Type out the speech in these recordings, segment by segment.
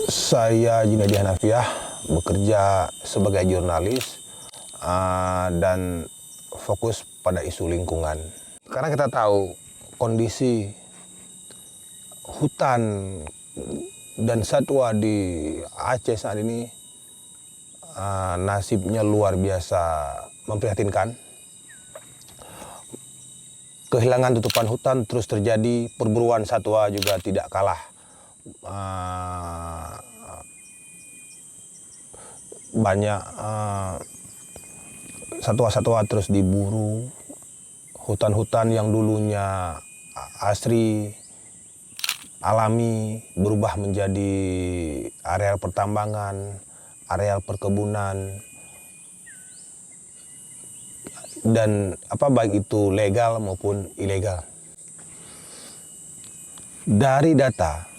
Saya Junaidi Hanafiah, bekerja sebagai jurnalis dan fokus pada isu lingkungan. Karena kita tahu kondisi hutan dan satwa di Aceh saat ini nasibnya luar biasa memprihatinkan. Kehilangan tutupan hutan terus terjadi, perburuan satwa juga tidak kalah. Banyak satwa-satwa terus diburu. Hutan-hutan yang dulunya asri, alami, berubah menjadi areal pertambangan, areal perkebunan, dan baik itu legal maupun ilegal. Dari data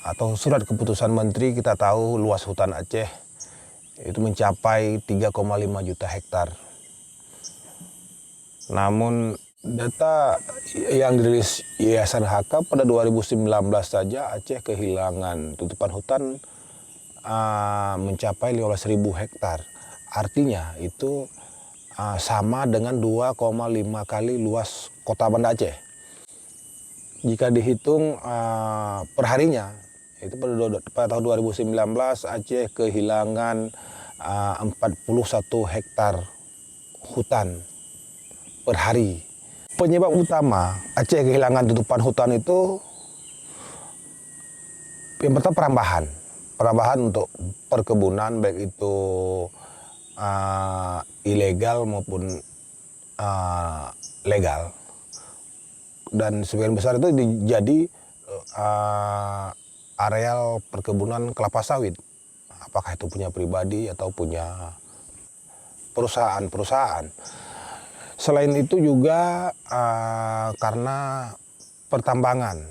atau surat keputusan menteri kita tahu luas hutan Aceh itu mencapai 3,5 juta hektar. Namun data yang dirilis Yayasan HK pada 2019 saja Aceh kehilangan tutupan hutan mencapai 15.000 hektar. Artinya itu sama dengan 2,5 kali luas kota Banda Aceh. Jika dihitung perharinya, itu pada tahun 2019 Aceh kehilangan 41 hektar hutan per hari. Penyebab utama Aceh kehilangan tutupan hutan itu yang pertama perambahan untuk perkebunan, baik itu ilegal maupun legal, dan sebagian besar itu jadi areal perkebunan kelapa sawit, apakah itu punya pribadi atau punya perusahaan. Selain itu juga karena pertambangan,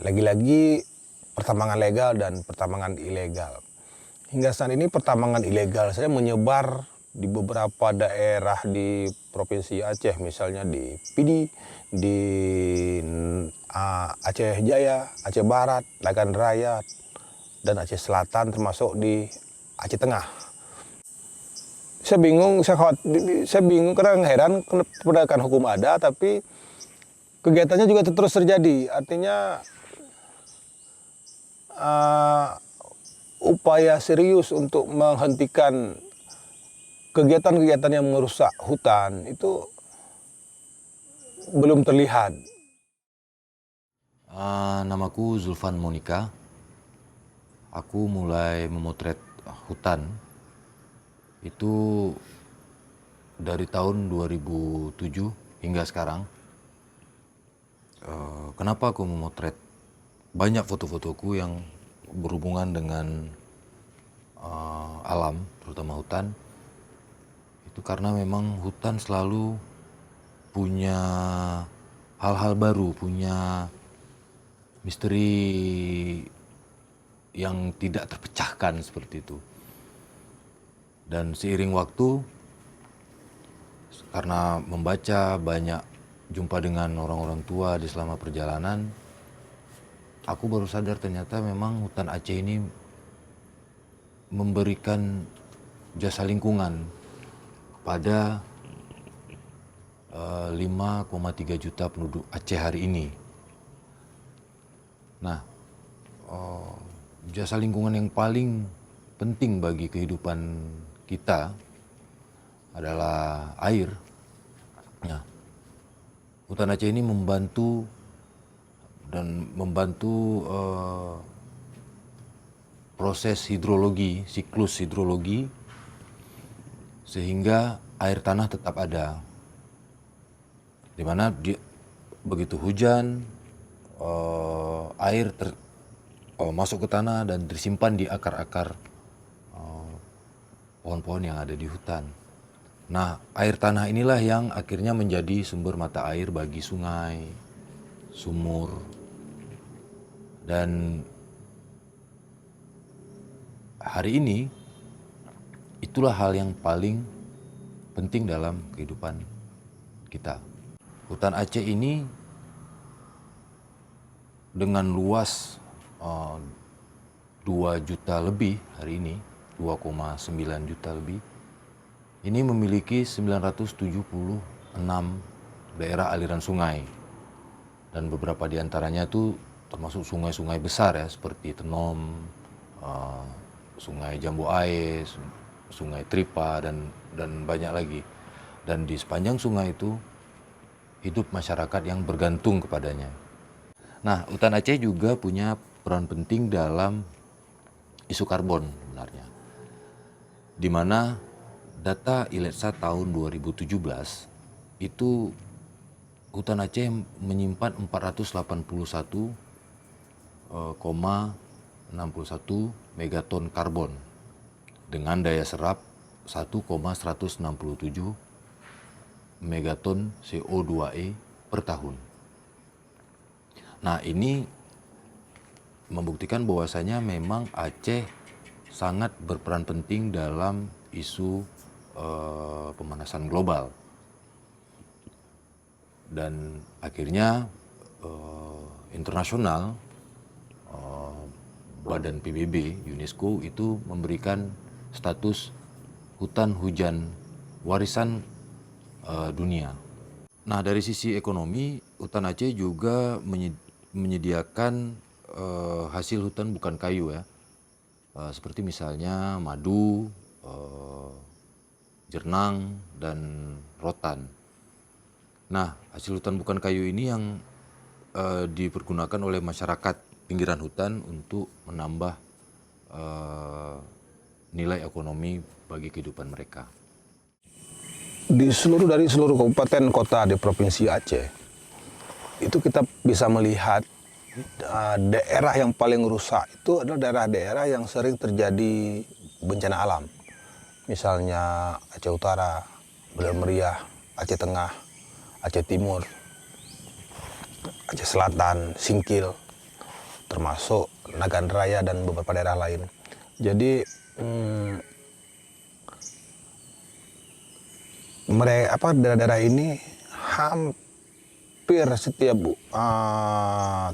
lagi-lagi pertambangan legal dan pertambangan ilegal. Hingga saat ini pertambangan ilegal saya menyebar di beberapa daerah di Provinsi Aceh, misalnya di Pidi, di Aceh Jaya, Aceh Barat, Nagan Raya, dan Aceh Selatan, termasuk di Aceh Tengah. Saya bingung karena heran penegakan hukum ada, tapi kegiatannya juga terus terjadi. Artinya upaya serius untuk menghentikan kegiatan-kegiatan yang merusak hutan itu belum terlihat. Namaku Zulfan Monika. Aku mulai memotret hutan itu dari tahun 2007 hingga sekarang. Kenapa aku memotret? Banyak foto-fotoku yang berhubungan dengan alam, terutama hutan. Itu karena memang hutan selalu punya hal-hal baru, punya misteri yang tidak terpecahkan seperti itu. Dan seiring waktu, karena membaca banyak, jumpa dengan orang-orang tua di selama perjalanan, aku baru sadar ternyata memang hutan Aceh ini memberikan jasa lingkungan kepada 5,3 juta penduduk Aceh hari ini. Nah, jasa lingkungan yang paling penting bagi kehidupan kita adalah air. Nah, hutan Aceh ini membantu proses hidrologi, siklus hidrologi, sehingga air tanah tetap ada. Di mana begitu hujan, air masuk ke tanah dan tersimpan di akar-akar pohon-pohon yang ada di hutan. Nah, air tanah inilah yang akhirnya menjadi sumber mata air bagi sungai, sumur, dan hari ini itulah hal yang paling penting dalam kehidupan kita. Hutan Aceh ini dengan luas 2 juta lebih hari ini, 2,9 juta lebih, ini memiliki 976 daerah aliran sungai. Dan beberapa di antaranya itu termasuk sungai-sungai besar ya, seperti Tenom, Sungai Jambu Air, Sungai Tripa, dan banyak lagi. Dan di sepanjang sungai itu hidup masyarakat yang bergantung kepadanya. Nah, hutan Aceh juga punya peran penting dalam isu karbon sebenarnya. Di mana data ILETSA tahun 2017 itu hutan Aceh menyimpan 481,61 megaton karbon dengan daya serap 1,167 megaton CO2e per tahun. Nah, ini membuktikan bahwasanya memang Aceh sangat berperan penting dalam isu pemanasan global. Dan akhirnya internasional, Badan PBB, UNESCO itu memberikan status hutan hujan warisan dunia. Nah, dari sisi ekonomi, hutan Aceh juga menyediakan hasil hutan bukan kayu ya, seperti misalnya madu, jernang, dan rotan. Nah, hasil hutan bukan kayu ini yang dipergunakan oleh masyarakat pinggiran hutan untuk menambah nilai ekonomi bagi kehidupan mereka. Dari seluruh kabupaten kota di Provinsi Aceh, itu kita bisa melihat daerah yang paling rusak itu adalah daerah-daerah yang sering terjadi bencana alam. Misalnya Aceh Utara, Beler Meriah, Aceh Tengah, Aceh Timur, Aceh Selatan, Singkil, termasuk Nagan Raya dan beberapa daerah lain. Jadi daerah-daerah ini hampir setiap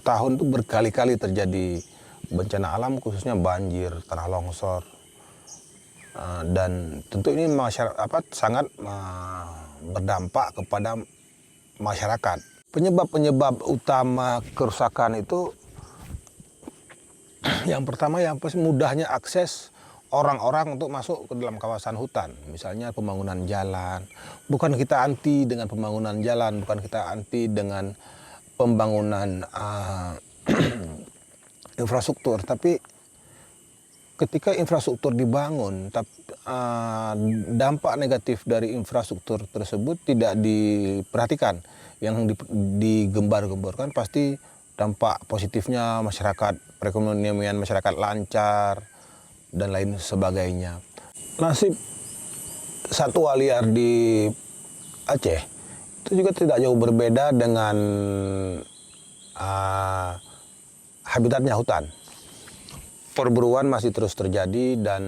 tahun itu berkali-kali terjadi bencana alam, khususnya banjir, tanah longsor, dan tentu ini sangat berdampak kepada masyarakat. Penyebab utama kerusakan itu yang pertama yang pasti mudahnya akses orang-orang untuk masuk ke dalam kawasan hutan. Misalnya pembangunan jalan. Bukan kita anti dengan pembangunan jalan, bukan kita anti dengan pembangunan infrastruktur, tapi ketika infrastruktur dibangun, dampak negatif dari infrastruktur tersebut tidak diperhatikan. Yang digembar-gemborkan pasti dampak positifnya masyarakat, perekonomian masyarakat lancar, dan lain sebagainya. Nasib satwa liar di Aceh itu juga tidak jauh berbeda dengan habitatnya hutan. Perburuan masih terus terjadi dan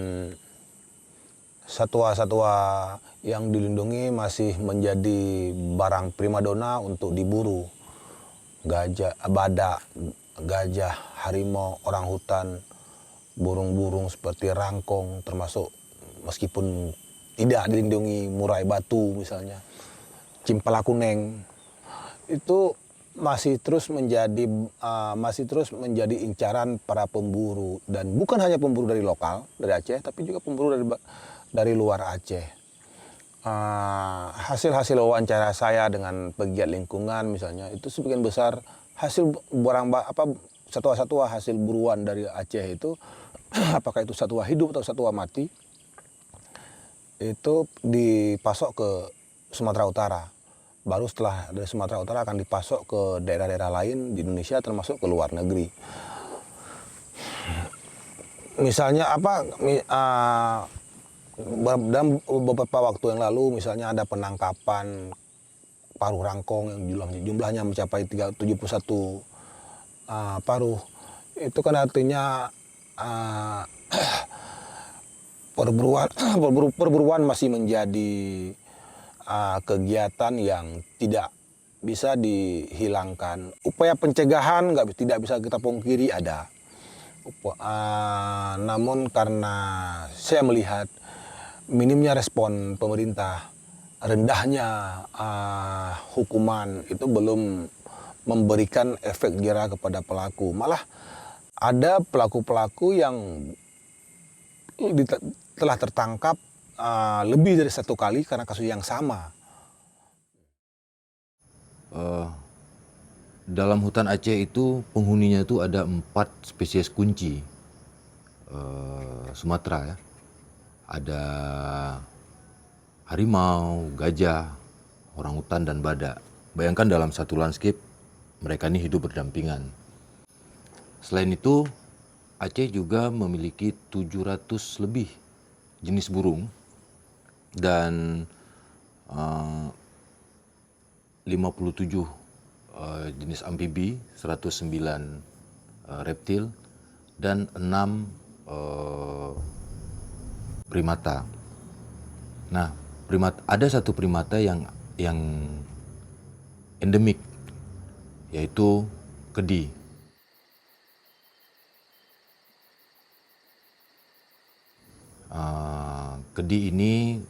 satwa-satwa yang dilindungi masih menjadi barang primadona untuk diburu. Gajah, badak, gajah, harimau, orangutan, burung-burung seperti rangkong, termasuk meskipun tidak dilindungi, murai batu misalnya, cimpala kuneng, itu masih terus menjadi incaran para pemburu, dan bukan hanya pemburu dari lokal dari Aceh, tapi juga pemburu dari luar Aceh. Hasil wawancara saya dengan pegiat lingkungan misalnya, itu sebagian besar hasil satwa-satwa hasil buruan dari Aceh itu apakah itu satwa hidup atau satwa mati, itu dipasok ke Sumatera Utara. Baru setelah dari Sumatera Utara akan dipasok ke daerah-daerah lain di Indonesia, termasuk ke luar negeri. Misalnya dalam beberapa waktu yang lalu misalnya ada penangkapan paruh rangkong yang jumlahnya mencapai 71 paruh. Itu kan artinya perburuan masih menjadi kegiatan yang tidak bisa dihilangkan. Upaya pencegahan tidak bisa kita pungkiri ada. Namun karena saya melihat minimnya respon pemerintah, rendahnya hukuman itu belum memberikan efek jera kepada pelaku. Malah ada pelaku-pelaku yang telah tertangkap lebih dari 1 kali karena kasus yang sama. Dalam hutan Aceh itu penghuninya itu ada 4 spesies kunci Sumatera ya. Ada harimau, gajah, orangutan dan badak. Bayangkan dalam satu landscape mereka ini hidup berdampingan. Selain itu Aceh juga memiliki 700 lebih jenis burung dan 57 jenis amfibi, 109 reptil, dan 6 primata. Nah, ada satu primata yang endemik, yaitu kedi. Kedi ini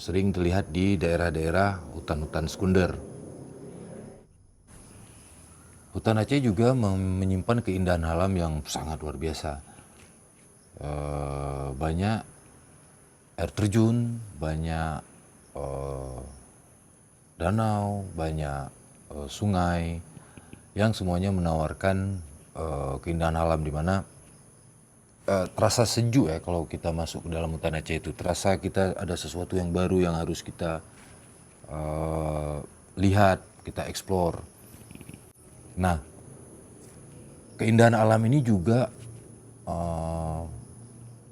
sering terlihat di daerah-daerah hutan-hutan sekunder. Hutan Aceh juga menyimpan keindahan alam yang sangat luar biasa. Banyak air terjun, banyak danau, banyak sungai yang semuanya menawarkan keindahan alam di mana terasa sejuk ya kalau kita masuk ke dalam hutan Aceh itu. Terasa kita ada sesuatu yang baru yang harus kita lihat, kita eksplor. Nah, keindahan alam ini juga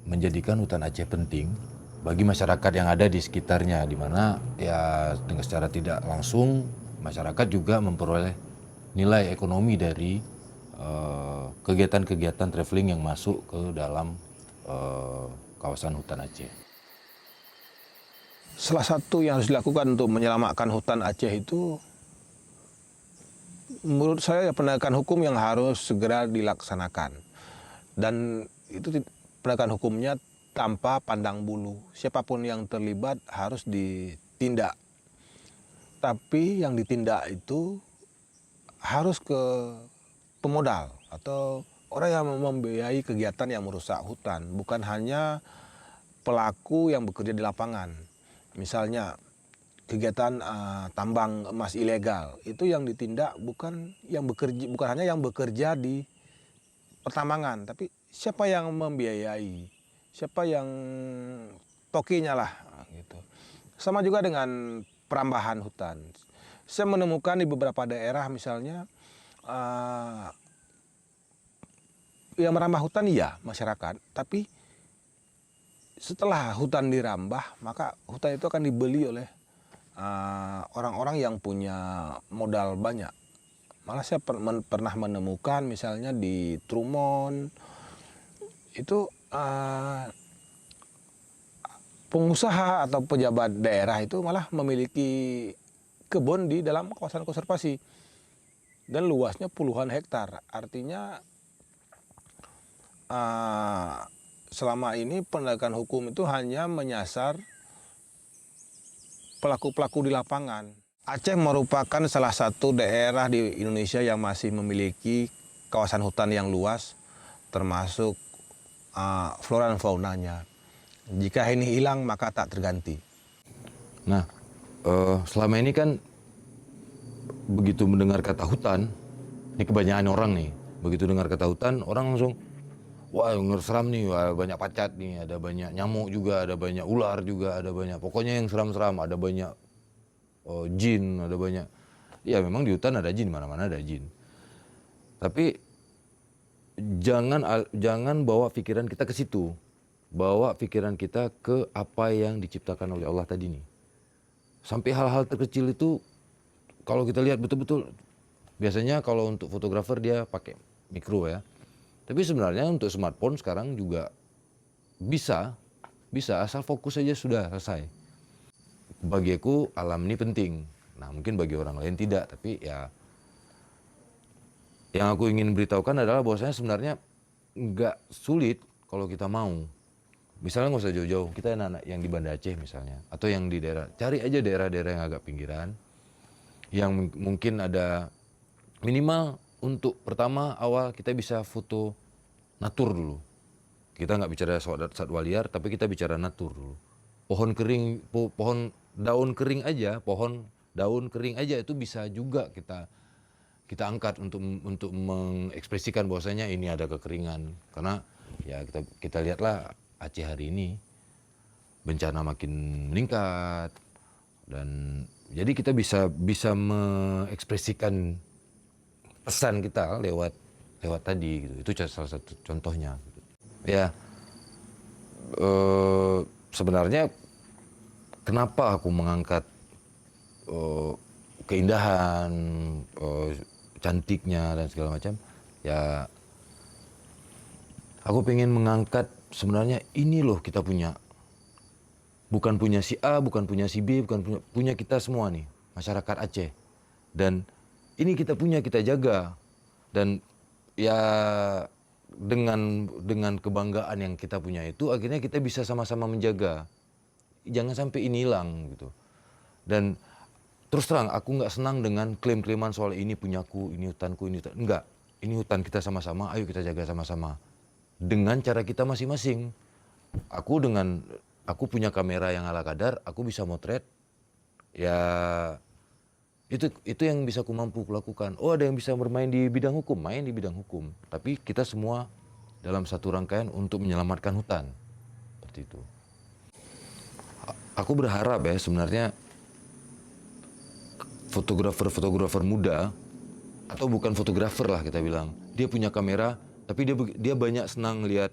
menjadikan hutan Aceh penting bagi masyarakat yang ada di sekitarnya, di mana ya dengan secara tidak langsung masyarakat juga memperoleh nilai ekonomi dari kegiatan-kegiatan traveling yang masuk ke dalam kawasan hutan Aceh. Salah satu yang harus dilakukan untuk menyelamatkan hutan Aceh itu, menurut saya penegakan hukum yang harus segera dilaksanakan. Dan itu penegakan hukumnya tanpa pandang bulu. Siapapun yang terlibat harus ditindak. Tapi yang ditindak itu harus ke pemodal atau orang yang membiayai kegiatan yang merusak hutan. Bukan hanya pelaku yang bekerja di lapangan. Misalnya kegiatan tambang emas ilegal, itu yang ditindak bukan hanya yang bekerja di pertambangan, tapi siapa yang membiayai, siapa yang tokinya lah gitu. Sama juga dengan perambahan hutan. Saya menemukan di beberapa daerah misalnya yang merambah hutan iya masyarakat, tapi setelah hutan dirambah maka hutan itu akan dibeli oleh orang-orang yang punya modal banyak. Malah saya pernah menemukan misalnya di Trumon itu pengusaha atau pejabat daerah itu malah memiliki kebun di dalam kawasan konservasi dan luasnya puluhan hektar. Artinya selama ini penegakan hukum itu hanya menyasar pelaku-pelaku di lapangan. Aceh merupakan salah satu daerah di Indonesia yang masih memiliki kawasan hutan yang luas, termasuk flora dan faunanya. Jika ini hilang maka tak terganti. Nah, selama ini kan begitu mendengar kata hutan, ini kebanyakan orang nih, begitu dengar kata hutan, orang langsung, wah seram nih, wah, banyak pacat nih, ada banyak nyamuk juga, ada banyak ular juga, ada banyak, pokoknya yang seram-seram, ada banyak jin, ada banyak. Ya memang di hutan ada jin, mana-mana ada jin. Tapi jangan bawa pikiran kita ke situ. Bawa pikiran kita ke apa yang diciptakan oleh Allah tadi nih. Sampai hal-hal terkecil itu, kalau kita lihat betul-betul, biasanya kalau untuk fotografer dia pakai mikro ya. Tapi sebenarnya untuk smartphone sekarang juga bisa asal fokus saja sudah selesai. Bagi aku alam ini penting. Nah mungkin bagi orang lain tidak, tapi ya yang aku ingin beritahukan adalah bahwasanya sebenarnya nggak sulit kalau kita mau. Misalnya nggak usah jauh-jauh, kita anak-anak yang di Banda Aceh misalnya, atau yang di daerah, cari aja daerah-daerah yang agak pinggiran, yang mungkin ada minimal untuk pertama awal kita bisa foto natur dulu. Kita nggak bicara satwa liar, tapi kita bicara natur dulu. Pohon kering, pohon daun kering aja, pohon daun kering aja itu bisa juga kita angkat untuk mengekspresikan bahwasanya ini ada kekeringan. Karena ya kita lihatlah Aceh hari ini bencana makin meningkat, dan jadi kita bisa mengekspresikan pesan kita lewat tadi gitu. Itu salah satu contohnya gitu. Ya sebenarnya kenapa aku mengangkat keindahan, cantiknya dan segala macam, ya aku pengen mengangkat sebenarnya ini loh kita punya. Bukan punya si A, bukan punya si B, bukan punya kita semua nih, masyarakat Aceh. Dan ini kita punya, kita jaga. Dan ya dengan kebanggaan yang kita punya itu, akhirnya kita bisa sama-sama menjaga. Jangan sampai ini hilang gitu. Dan terus terang, aku nggak senang dengan klaim-klaiman soal ini punyaku, ini hutanku, ini hutan. Enggak, ini hutan kita sama-sama, ayo kita jaga sama-sama. Dengan cara kita masing-masing. Aku punya kamera yang ala kadar, aku bisa motret. Ya itu yang bisa aku mampu lakukan. Oh, ada yang bisa bermain di bidang hukum, main di bidang hukum. Tapi kita semua dalam satu rangkaian untuk menyelamatkan hutan. Seperti itu. Aku berharap ya sebenarnya fotografer muda, atau bukan fotografer lah kita bilang, dia punya kamera tapi dia banyak senang lihat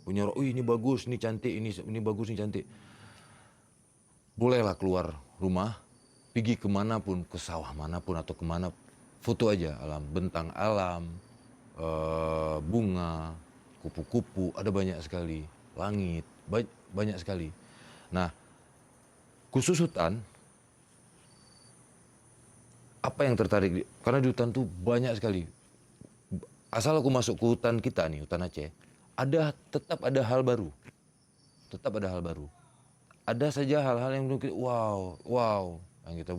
punya, oh ini bagus, ini cantik, ini bagus, ini cantik. Bolehlah keluar rumah, pergi kemanapun, ke sawah manapun atau kemana, foto aja alam, bentang alam, bunga, kupu-kupu, ada banyak sekali, langit, banyak sekali. Nah, khusus hutan, apa yang tertarik? Karena di hutan tuh banyak sekali. Asal aku masuk ke hutan kita nih, hutan Aceh, tetap ada hal baru. Tetap ada hal baru. Ada saja hal-hal yang mungkin wow, yang kita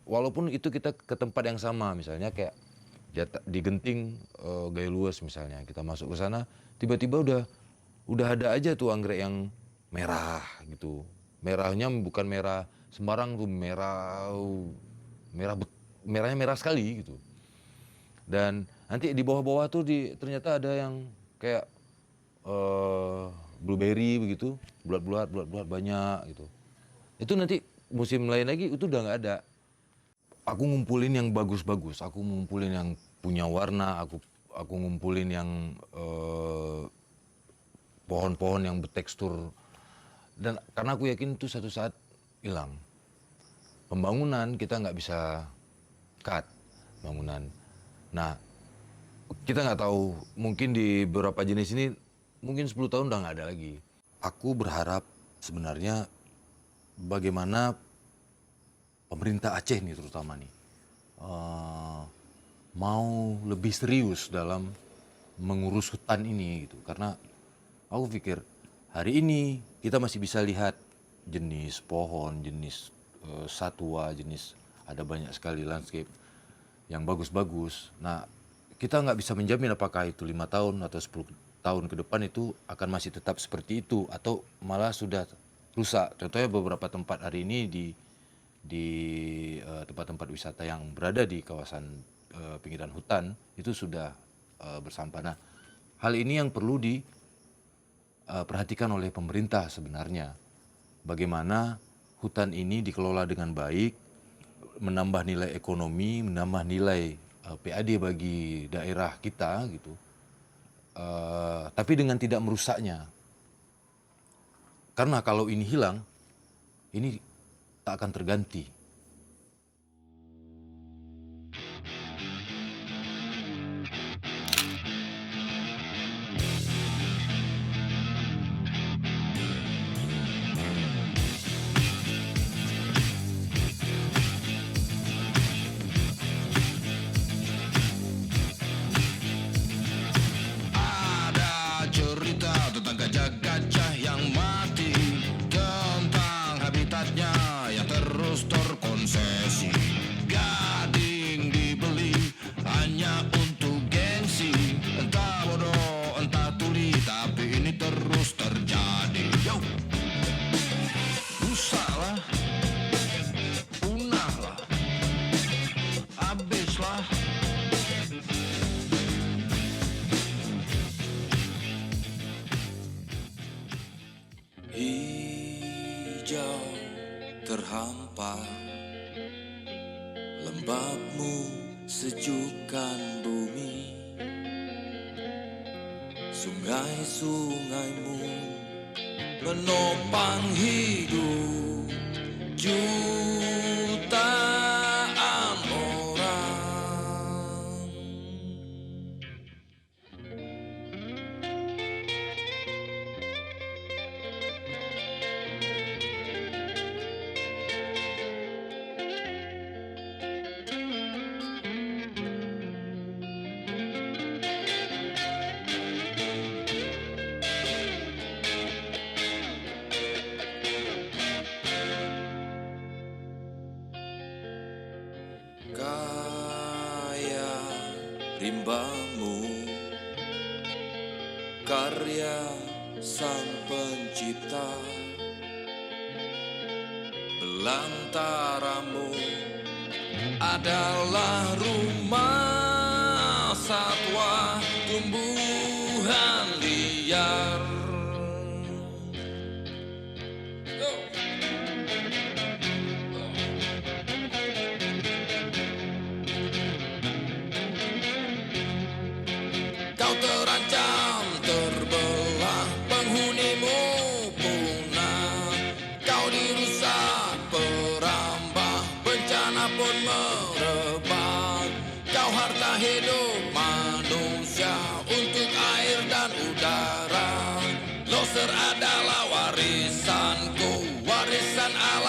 walaupun itu kita ke tempat yang sama, misalnya kayak di Genting Gaya Luas misalnya, kita masuk ke sana, tiba-tiba udah ada aja tuh anggrek yang merah gitu. Merahnya bukan merah sembarang tuh, merahnya merah sekali gitu. Dan nanti di bawah-bawah tuh ternyata ada yang kayak blueberry begitu, bulat-bulat banyak gitu. Itu nanti musim lain lagi itu udah nggak ada. Aku ngumpulin yang bagus-bagus, aku ngumpulin yang punya warna, aku ngumpulin yang pohon-pohon yang bertekstur. Dan karena aku yakin itu satu saat hilang. Pembangunan kita nggak bisa cut bangunan. Nah, kita nggak tahu, mungkin di beberapa jenis ini mungkin 10 tahun udah nggak ada lagi. Aku berharap sebenarnya bagaimana pemerintah Aceh nih terutama nih mau lebih serius dalam mengurus hutan ini gitu. Karena aku pikir hari ini kita masih bisa lihat jenis pohon, jenis satwa, jenis ada banyak sekali landscape yang bagus-bagus. Nah, kita nggak bisa menjamin apakah itu 5 tahun atau 10 tahun ke depan itu akan masih tetap seperti itu atau malah sudah rusak. Contohnya beberapa tempat hari ini di tempat-tempat wisata yang berada di kawasan pinggiran hutan itu sudah bersampah. Nah, hal ini yang perlu diperhatikan oleh pemerintah sebenarnya. Bagaimana hutan ini dikelola dengan baik, menambah nilai ekonomi, menambah nilai PAD bagi daerah kita gitu. Tapi dengan tidak merusaknya. Karena kalau ini hilang, ini tak akan terganti. rusaklah, punahlah, habislah. Hijau terhampar, lembabmu sejukkan bumi, sungai-sungaimu menopang hidup jutaan orang. Kaya rimbamu, karya sang pencipta, belantaramu adalah rumah satwa tumbuhan liar. Kau terancam terbelah, penghunimu punah. Kau dirusak perambah, bencana pun merebak. Kau harta hidup manusia untuk air dan udara. Loser adalah warisanku, warisan alam